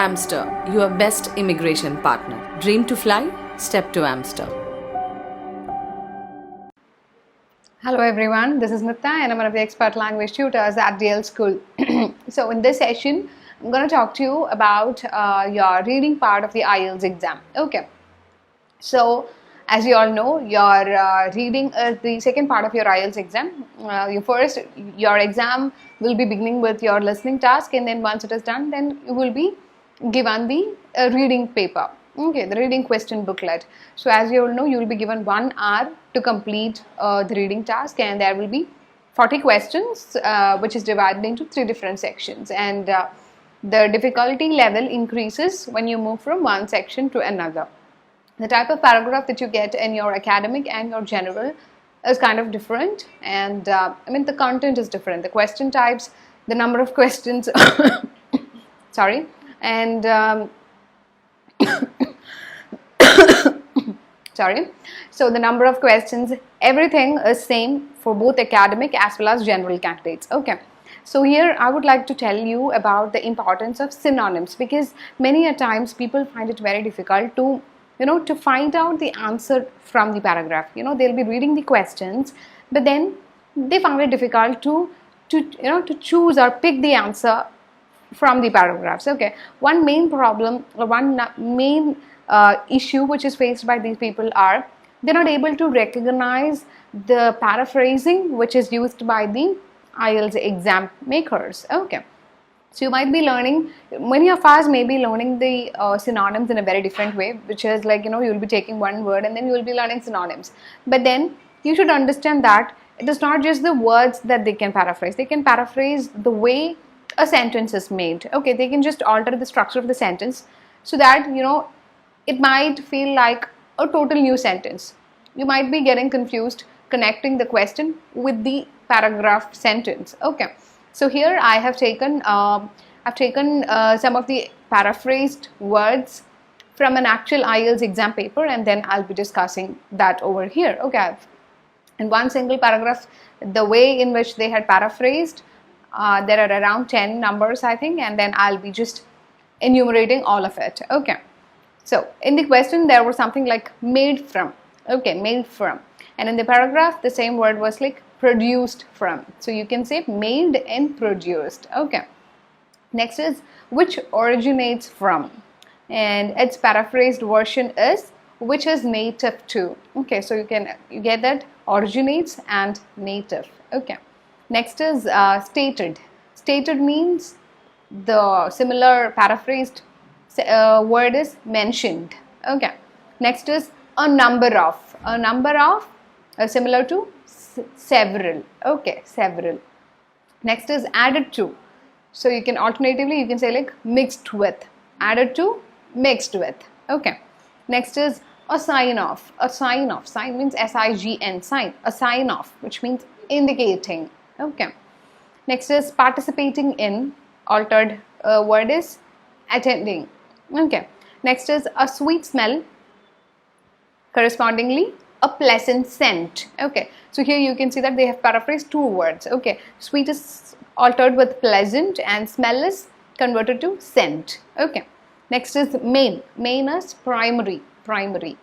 Amster, your best immigration partner. Dream to fly? Step to Amster. Hello everyone, this is Nitya and I'm one of the expert language tutors at Dlschool. So in this session, I'm going to talk to you about your reading part of the IELTS exam. Okay. So as you all know, your reading is the second part of your IELTS exam. Your exam will be beginning with your listening task, and then once it is done, then you will be given the reading paper. Okay, the reading question booklet. So as you all know, you will be given 1 hour to complete the reading task, and there will be 40 questions which is divided into 3 different sections, and the difficulty level increases when you move from one section to another. The type of paragraph that you get in your academic and your general is kind of different, and the content is different. The question types, the number of questions sorry, and sorry, so the number of questions, everything is same for both academic as well as general candidates. Okay, so here I would like to tell you about the importance of synonyms, because many a times people find it very difficult to to find out the answer from the paragraph. They'll be reading the questions, but then they find it difficult to choose or pick the answer from the paragraphs. Okay, one main problem or one main issue which is faced by these people are they're not able to recognize the paraphrasing which is used by the IELTS exam makers. Okay, so you might be learning, many of us may be learning the synonyms in a very different way, which is like, you'll be taking one word and then you will be learning synonyms. But then you should understand that it is not just the words that they can paraphrase. They can paraphrase the way a sentence is made. Okay, they can just alter the structure of the sentence so that, it might feel like a total new sentence. You might be getting confused connecting the question with the paragraph sentence. Okay. So here I have taken some of the paraphrased words from an actual IELTS exam paper, and then I'll be discussing that over here. Okay, in one single paragraph, the way in which they had paraphrased, there are around 10 numbers, I think, and then I'll be just enumerating all of it. Okay, so in the question there was something like made from. Okay, made from, and in the paragraph the same word was like produced from. So you can say made and produced. Okay, next is which originates from, and its paraphrased version is which is native to. Okay, so you get that, originates and native. Okay, next is stated. Stated means the similar paraphrased word is mentioned. Okay, next is a number of. A number of similar to several. Okay, several. Next is added to. So you can alternatively, you can say like mixed with. Added to, mixed with. Okay, next is a sign of. A sign of. Sign means S-I-G-N, sign. A sign of, which means indicating. Okay, next is participating in. Altered word is attending. Okay, next is a sweet smell, correspondingly a pleasant scent. Okay, so here you can see that they have paraphrased 2 words. Okay, sweet is altered with pleasant and smell is converted to scent. Okay, next is main. Main is primary. Primary,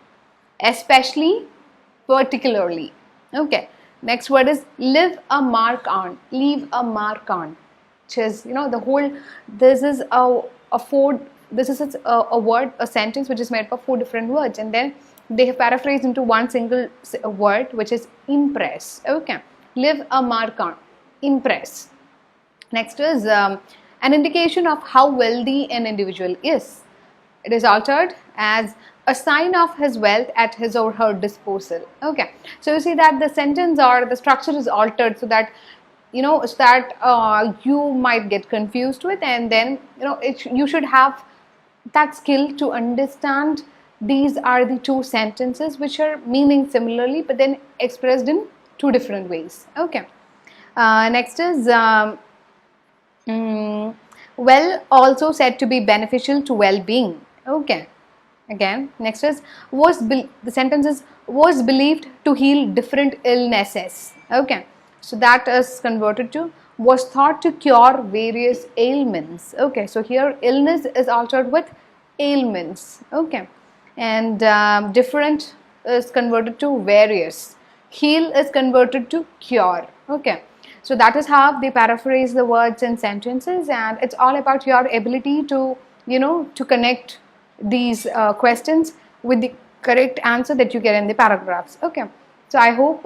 especially, particularly. Okay, next word is leave a mark on. Leave a mark on, which is the whole. This is a word, a sentence which is made up of 4 different words, and then they have paraphrased into one single word, which is impress. Okay, leave a mark on, impress. Next is an indication of how wealthy an individual is. It is altered as a sign of his wealth at his or her disposal. Okay, so you see that the sentence or the structure is altered so that you might get confused with, and then you should have that skill to understand these are the 2 sentences which are meaning similarly but then expressed in 2 different ways. Okay, next is well, also said to be beneficial to well-being. Okay, again, next is the sentence is was believed to heal different illnesses. Okay, so that is converted to was thought to cure various ailments. Okay, so here illness is altered with ailments. Okay, and different is converted to various. Heal is converted to cure. Okay, so that is how they paraphrase the words and sentences, and it's all about your ability to, to connect these questions with the correct answer that you get in the paragraphs. Okay, so I hope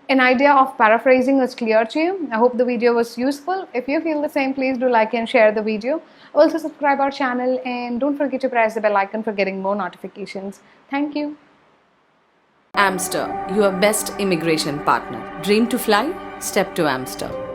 an idea of paraphrasing is clear to you. I hope the video was useful. If you feel the same, please do like and share the video. Also subscribe our channel and don't forget to press the bell icon for getting more notifications. Thank you. Amster, your best immigration partner. Dream to fly? Step to Amster.